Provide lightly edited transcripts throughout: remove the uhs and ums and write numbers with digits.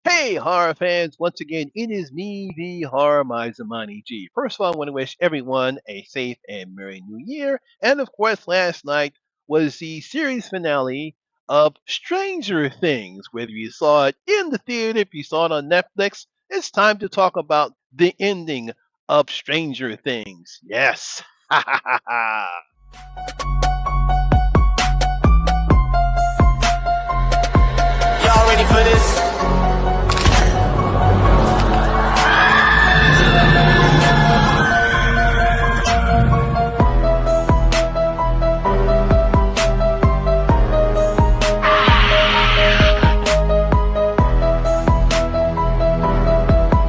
Hey, horror fans! Once again, it is me, the Horror Mizamani G. First of all, I want to wish everyone a safe and merry new year. And of course, last night was the series finale of Stranger Things. Whether you saw it in the theater, if you saw it on Netflix, it's time to talk about the ending of Stranger Things. Yes! Ha ha ha ha! Y'all ready for this?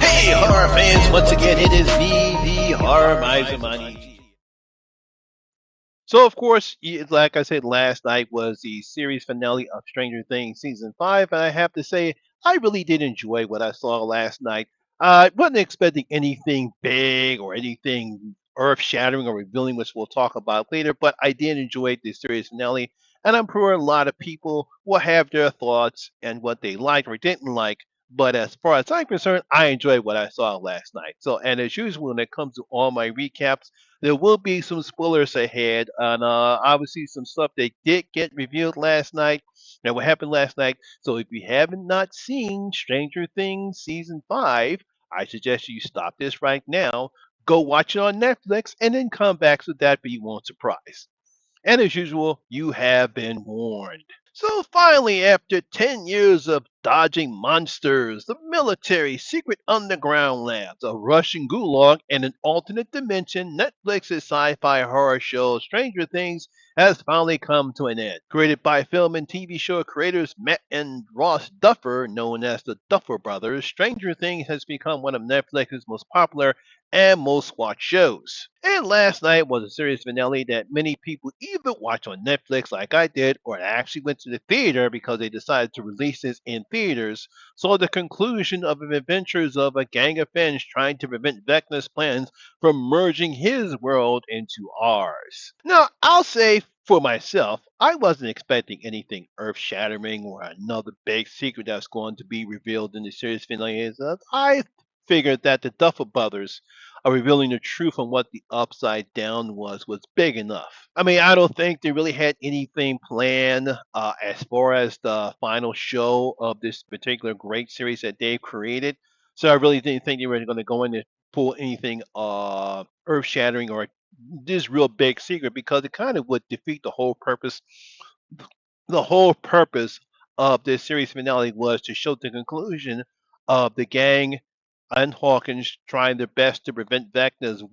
Hey, horror fans! Once again, it is me, the Horror Mizamani G. So, of course, like I said, last night was the series finale of Stranger Things season 5, and I have to say, I really did enjoy what I saw last night. I wasn't expecting anything big or anything earth shattering or revealing, which we'll talk about later, but I did enjoy the series finale, and I'm sure a lot of people will have their thoughts and what they liked or didn't like. But as far as I'm concerned, I enjoyed what I saw last night. So, and as usual, when it comes to all my recaps, there will be some spoilers ahead, and obviously some stuff that did get revealed last night. And what happened last night. So if you haven't not seen Stranger Things season 5, I suggest you stop this right now, go watch it on Netflix, and then come back so that you won't surprise. And as usual, you have been warned. So finally, after 10 years of dodging monsters, the military, secret underground labs, a Russian gulag, and an alternate dimension, Netflix's sci-fi horror show Stranger Things has finally come to an end. Created by film and TV show creators Matt and Ross Duffer, known as the Duffer Brothers, Stranger Things has become one of Netflix's most popular and most watched shows. And last night was a series finale that many people either watch on Netflix like I did or actually went to the theater because they decided to release this in theaters. Saw the conclusion of the adventures of a gang of friends trying to prevent Vecna's plans from merging his world into ours. Now, I'll say for myself, I wasn't expecting anything earth shattering or another big secret that's going to be revealed in the series finale. I figured that the Duffer Brothers revealing the truth on what the upside down was big enough. I mean, I don't think they really had anything planned as far as the final show of this particular great series that they've created. So I really didn't think they were going to go in and pull anything earth shattering or this real big secret because it kind of would defeat the whole purpose. The whole purpose of this series finale was to show the conclusion of the gang and Hawkins trying their best to prevent Vecna's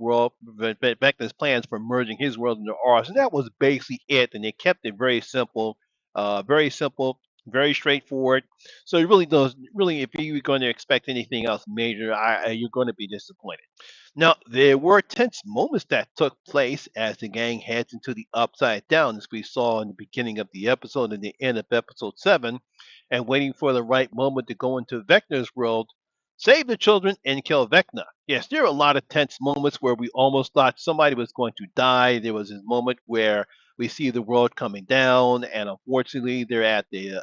plans from merging his world into ours, and that was basically it. And they kept it very simple, very straightforward. So it really does, really, if you're going to expect anything else major, you're going to be disappointed. Now, there were tense moments that took place as the gang heads into the Upside Down, as we saw in the beginning of the episode and the end of episode 7, and waiting for the right moment to go into Vecna's world, save the children, and kill Vecna. Yes, there were a lot of tense moments where we almost thought somebody was going to die. There was this moment where we see the world coming down, and unfortunately, they're at the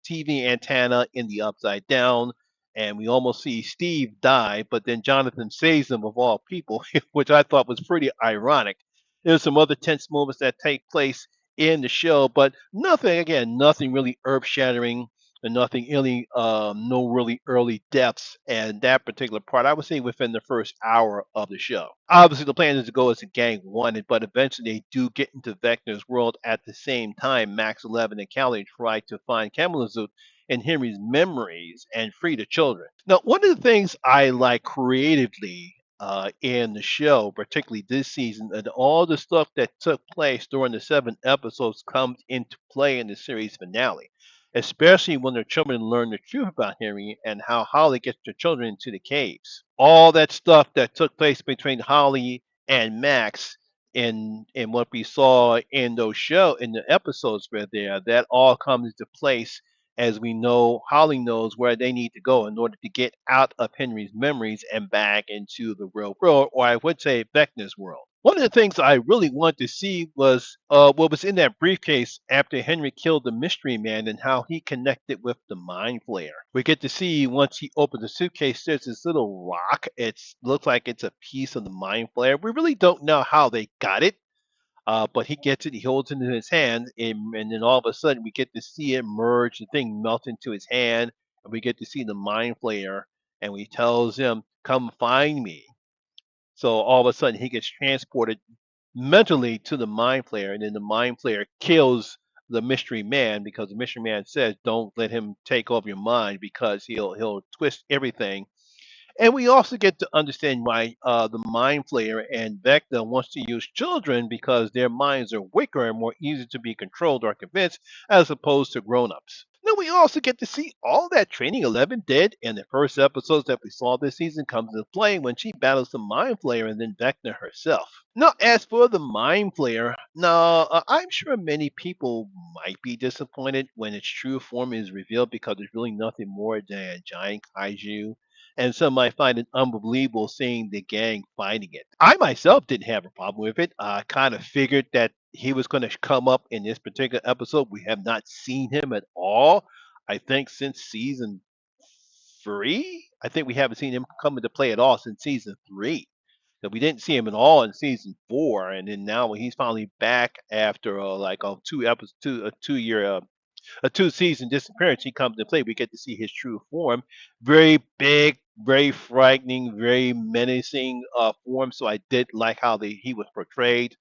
TV antenna in the Upside Down and we almost see Steve die, but then Jonathan saves him of all people, which I thought was pretty ironic. There's some other tense moments that take place in the show, but nothing again, nothing really earth shattering and nothing really no really early deaths and that particular part I would say within the first hour of the show. Obviously the plan is to go as a gang wanted, but eventually they do get into Vecna's world at the same time. Max 11 and Callie try to find Kamalazut and Henry's memories and free the children. Now, one of the things I like creatively in the show, particularly this season, and all the stuff that took place during the 7 episodes comes into play in the series finale, especially when the children learn the truth about Henry and how Holly gets the children into the caves. All that stuff that took place between Holly and Max in what we saw in those in the episodes where there, that all comes into place as we know Holly knows where they need to go in order to get out of Henry's memories and back into the real world, or I would say Vecna's world. One of the things I really wanted to see was what was in that briefcase after Henry killed the mystery man and how he connected with the mind flayer. We get to see once he opens the suitcase, there's this little rock. It looks like it's a piece of the mind flayer. We really don't know how they got it, but he gets it, he holds it in his hand, and then all of a sudden we get to see it merge, the thing melt into his hand, and we get to see the mind flayer, and he tells him, "Come find me." So all of a sudden he gets transported mentally to the mind flayer, and then the mind flayer kills the mystery man because the mystery man says, "Don't let him take over your mind because he'll twist everything." And we also get to understand why the mind flayer and Vecna wants to use children because their minds are weaker and more easy to be controlled or convinced as opposed to grown-ups. Then we also get to see all that training 11 did in the first episodes that we saw this season comes into play when she battles the mind flayer and then Vecna herself. Now, as for the mind flayer, now I'm sure many people might be disappointed when its true form is revealed because it's really nothing more than a giant kaiju, and some might find it unbelievable seeing the gang fighting it. I myself didn't have a problem with it. I kind of figured that he was going to come up in this particular episode. We have not seen him at all, I think, since season three. I think we haven't seen him come into play at all since season three. So we didn't see him at all in season four, and then now when he's finally back after like a 2 episode, 2 year a 2 season disappearance, he comes to play. We get to see his true form. Very big, very frightening, very menacing form. So I did like how he was portrayed.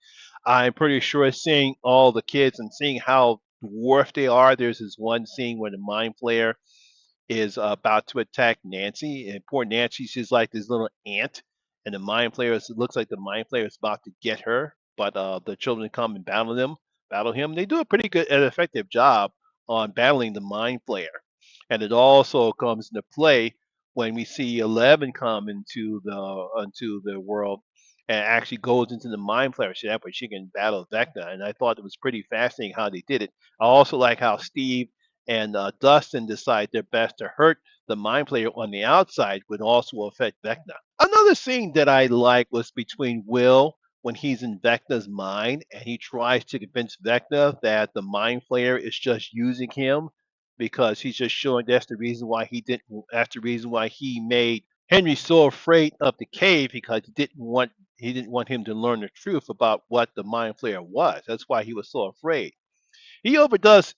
I'm pretty sure seeing all the kids and seeing how dwarfed they are. There's this one scene where the mind flayer is about to attack Nancy, and poor Nancy, she's like this little ant, and the mind flayer it looks like the mind flayer is about to get her, but the children come and battle him. They do a pretty good and effective job on battling the mind flayer, and it also comes into play when we see 11 come into the world and actually goes into the mind flayer so that way she can battle Vecna. And I thought it was pretty fascinating how they did it. I also like how Steve and Dustin decide they're best to hurt the mind player on the outside would also affect Vecna. Another scene that I like was between Will when he's in Vecna's mind and he tries to convince Vecna that the mind flayer is just using him because he's just showing that's the reason why that's the reason why he made Henry so afraid of the cave because he didn't want him to learn the truth about what the mind flayer was. That's why he was so afraid. He overcomes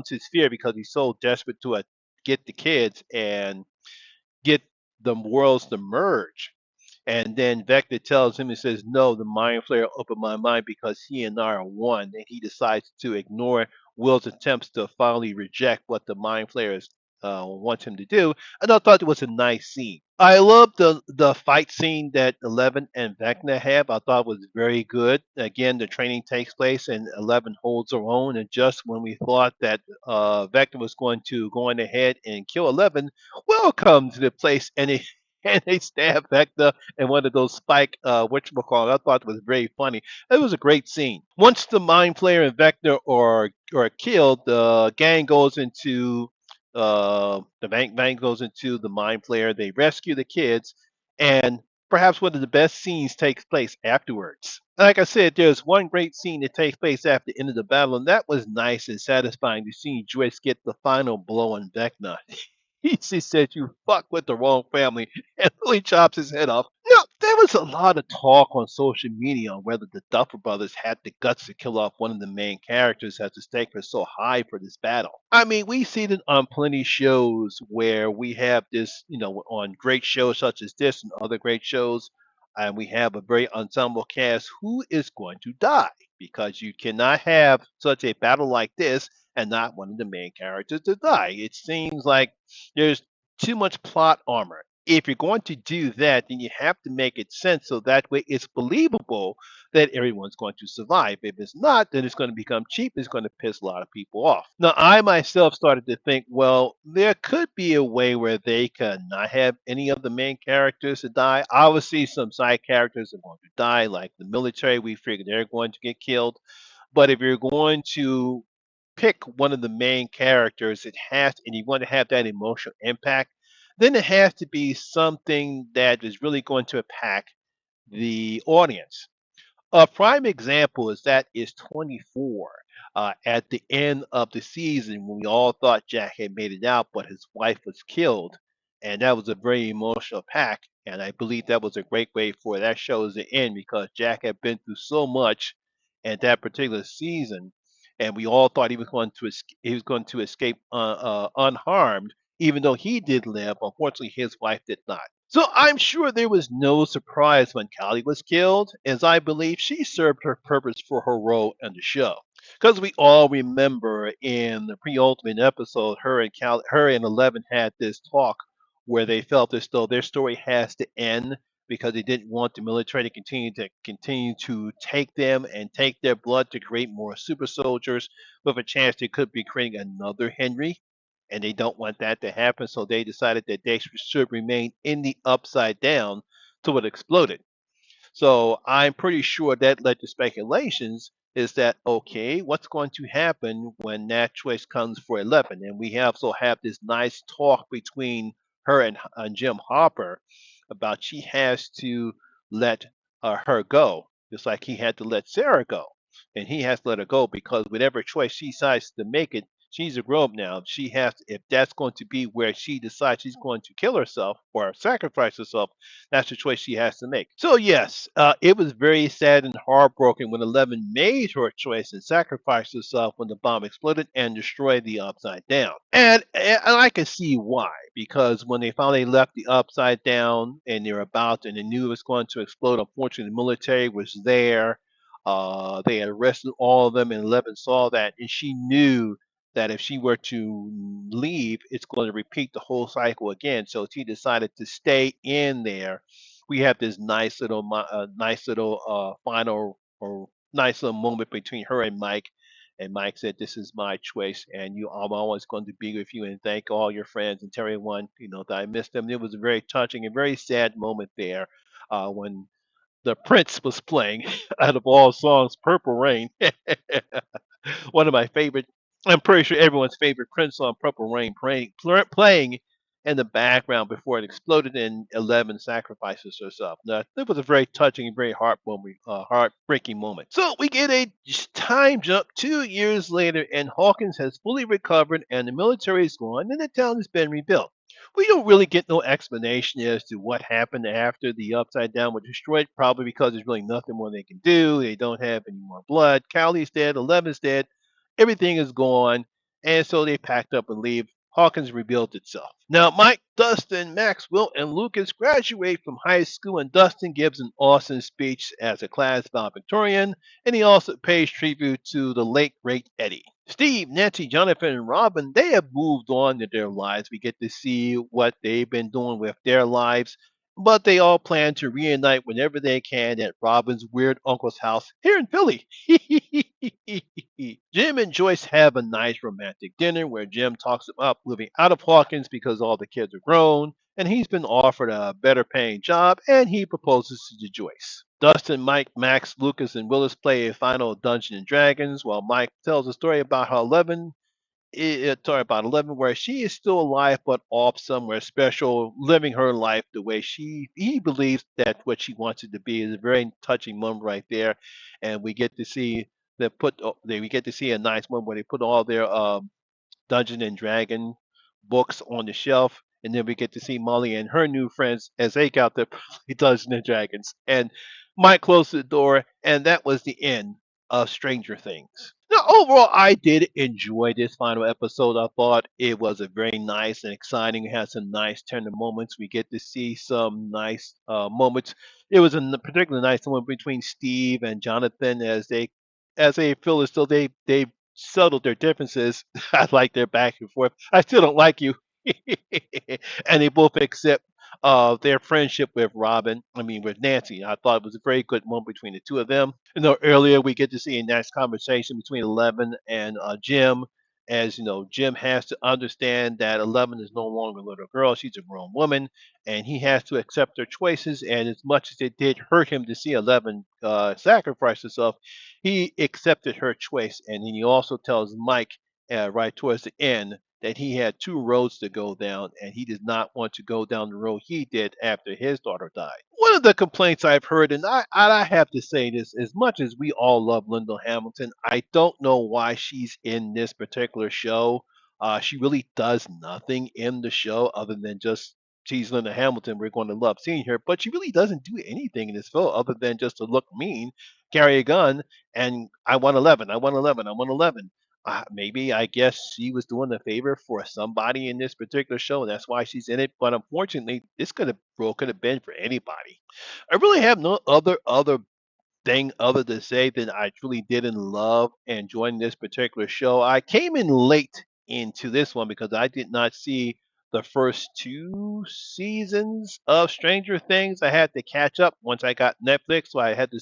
his fear because he's so desperate to get the kids and get the worlds to merge. And then Vector tells him, he says, "No, the mind flayer opened my mind because he and I are one." And he decides to ignore Will's attempts to finally reject what the mind flayer wants him to do. And I thought it was a nice scene. I love the fight scene that Eleven and Vecna have. I thought was very good. Again, the training takes place and Eleven holds her own. And just when we thought that Vecna was going to go on ahead and kill Eleven, Will comes to the place and he and they stab Vecna and one of those spike whatchamacallit. I thought it was very funny. It was a great scene. Once the mind flayer and Vecna are killed, the gang goes into the bank goes into the mind flayer. They rescue the kids, and perhaps one of the best scenes takes place afterwards. Like I said, there's one great scene that takes place after the end of the battle, and that was nice and satisfying to see Joyce get the final blow on Vecna. He said, "You fuck with the wrong family," and really chops his head off. Now, there was a lot of talk on social media on whether the Duffer Brothers had the guts to kill off one of the main characters as the stake was so high for this battle. I mean, we see it on plenty shows where we have this, on great shows such as this and other great shows, and we have a very ensemble cast who is going to die because you cannot have such a battle like this and not one of the main characters to die. It seems like there's too much plot armor. If you're going to do that, then you have to make it sense so that way it's believable that everyone's going to survive. If it's not, then it's going to become cheap. It's going to piss a lot of people off. Now, I myself started to think, well, there could be a way where they could not have any of the main characters to die. Obviously, some side characters are going to die, like the military. We figure they're going to get killed. But if you're going to pick one of the main characters, and you want to have that emotional impact, then it has to be something that is really going to impact the audience. A prime example is 24 at the end of the season when we all thought Jack had made it out, but his wife was killed. And that was a very emotional pack. And I believe that was a great way for that show to end because Jack had been through so much at that particular season. And we all thought he was going to escape unharmed, even though he did live. Unfortunately, his wife did not. So I'm sure there was no surprise when Callie was killed, as I believe she served her purpose for her role in the show. Because we all remember in the pre-ultimate episode, her and Eleven had this talk where they felt as though their story has to end because they didn't want the military to continue to take them and take their blood to create more super soldiers with a chance they could be creating another Henry, and they don't want that to happen. So they decided that they should remain in the upside down till it exploded. So I'm pretty sure that led to speculations. Is that okay? What's going to happen when that choice comes for 11? And we also have this nice talk between her and Jim Hopper about she has to let her go, just like he had to let Sarah go. And he has to let her go because whatever choice she decides to make it, she's a grown up now. She has, if that's going to be where she decides she's going to kill herself or sacrifice herself, that's the choice she has to make. So yes, it was very sad and heartbroken when Eleven made her choice and sacrificed herself when the bomb exploded and destroyed the Upside Down. And I can see why, because when they finally left the Upside Down and they knew it was going to explode. Unfortunately, the military was there. They had arrested all of them, and Eleven saw that, and she knew that if she were to leave, it's going to repeat the whole cycle again. So she decided to stay in there. We have this nice little final or nice little moment between her and Mike. And Mike said, "This is my choice, and I'm always going to be with you, and thank all your friends and tell everyone, that I missed them." It was a very touching and very sad moment there when the Prince was playing out of all songs, "Purple Rain." One of my favorite. I'm pretty sure everyone's favorite Prince song, "Purple Rain," playing in the background before it exploded and Eleven sacrifices herself. Now, it was a very touching and very heartbreaking moment. So we get a time jump 2 years later, and Hawkins has fully recovered, and the military is gone, and the town has been rebuilt. We don't really get no explanation as to what happened after the Upside Down was destroyed, probably because there's really nothing more they can do. They don't have any more blood. Cowley's dead. Eleven's dead. Everything is gone. And so they packed up and leave. Hawkins rebuilt itself. Now, Mike, Dustin, Max, Will, and Lucas graduate from high school, and Dustin gives an awesome speech as a class valedictorian, and he also pays tribute to the late, great Eddie. Steve, Nancy, Jonathan, and Robin, they have moved on to their lives. We get to see what they've been doing with their lives, but they all plan to reunite whenever they can at Robin's weird uncle's house here in Philly. Jim and Joyce have a nice romantic dinner where Jim talks about moving out of Hawkins because all the kids are grown and he's been offered a better paying job, and he proposes to Joyce. Dustin, Mike, Max, Lucas, and Willis play a final Dungeons and Dragons while Mike tells a story about how sorry, about 11, where she is still alive but off somewhere special, living her life the way he believes that what she wants it to be. Is a very touching moment right there, and we get to see we get to see a nice one where they put all their Dungeon and Dragon books on the shelf. And then we get to see Molly and her new friends as they got their Dungeons and Dragons. And Mike closed the door, and that was the end of Stranger Things. Now, overall, I did enjoy this final episode. I thought it was a very nice and exciting. It had some nice tender moments. We get to see some nice moments. It was a particularly nice one between Steve and Jonathan as they feel as though they settled their differences. I like their back and forth. I still don't like you. And they both accept their friendship with with Nancy. I thought it was a very good moment between the two of them. Earlier we get to see a nice conversation between Eleven and Jim. As Jim has to understand that Eleven is no longer a little girl; she's a grown woman, and he has to accept her choices. And as much as it did hurt him to see Eleven sacrifice herself, he accepted her choice. And then he also tells Mike right towards the end that he had two roads to go down, and he did not want to go down the road he did after his daughter died. One of the complaints I've heard, and I have to say this, as much as we all love Linda Hamilton, I don't know why she's in this particular show. She really does nothing in the show other than just she's Linda Hamilton. We're going to love seeing her, but she really doesn't do anything in this film other than just to look mean, carry a gun, and I want 11, I want 11, I want 11. Maybe I guess she was doing a favor for somebody in this particular show, and that's why she's in it. But unfortunately, this could have been for anybody. I really have no other thing other to say that I truly didn't love enjoying this particular show. I came in late into this one because I did not see the first two seasons of Stranger Things. I had to catch up once I got Netflix, so I had to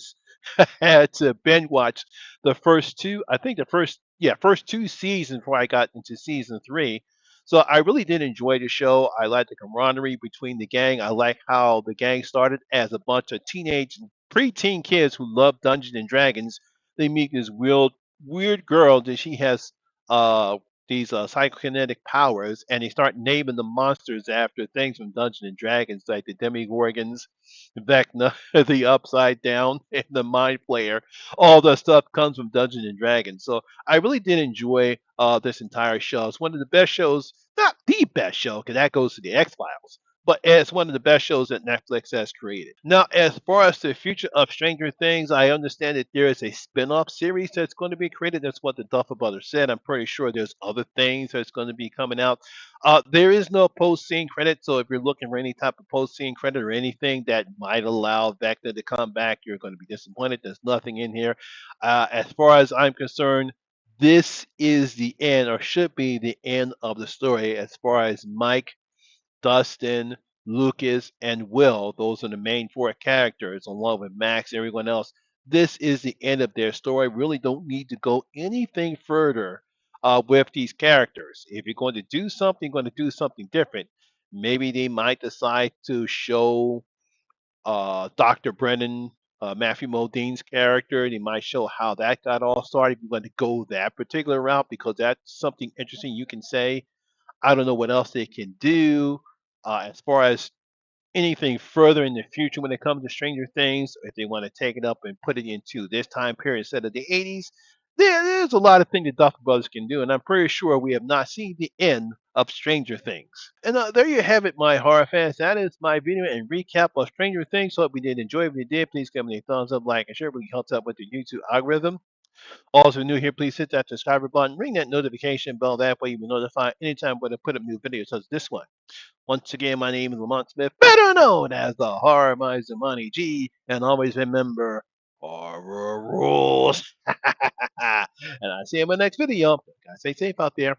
had to binge watch the first two. I think the first two seasons before I got into season three. So I really did enjoy the show. I like the camaraderie between the gang. I like how the gang started as a bunch of teenage preteen kids who love Dungeons and Dragons. They meet this weird girl that she has uh these psychokinetic powers, and they start naming the monsters after things from Dungeons and Dragons, like the Demogorgons, Vecna, the Upside Down, and the Mind Flayer. All the stuff comes from Dungeons and Dragons. So I really did enjoy this entire show. It's one of the best shows, not the best show, because that goes to the X Files, but it's one of the best shows that Netflix has created. Now, as far as the future of Stranger Things, I understand that there is a spin-off series that's going to be created. That's what the Duffer Brothers said. I'm pretty sure there's other things that's going to be coming out. There is no post-scene credit, so if you're looking for any type of post-scene credit or anything that might allow Vecna to come back, you're going to be disappointed. There's nothing in here. As far as I'm concerned, this is the end, or should be the end of the story as far as Mike, Dustin, Lucas, and Will. Those are the main four characters, along with Max, everyone else. This is the end of their story. Really don't need to go anything further with these characters. If you're going to do something, going to do something different. Maybe they might decide to show Dr. Brennan, Matthew Modine's character. They might show how that got all started. If you want to go that particular route, because that's something interesting you can say. I don't know what else they can do as far as anything further in the future when it comes to Stranger Things. If they want to take it up and put it into this time period instead of the 80s, there's a lot of things that Duffer Brothers can do, and I'm pretty sure we have not seen the end of Stranger Things. And there you have it, my horror fans. That is my video and recap of Stranger Things. Hope you did enjoy it. If you did, please give me a thumbs up, like, and share. It really helps out with the YouTube algorithm. Also, new here, please hit that subscribe button, ring that notification bell. That way, you'll be notified anytime when I put up new videos such as this one. Once again, my name is Lamont Smith, better known as the Horror Miser Money G, and always remember horror rules. And I'll see you in my next video. Guys, stay safe out there.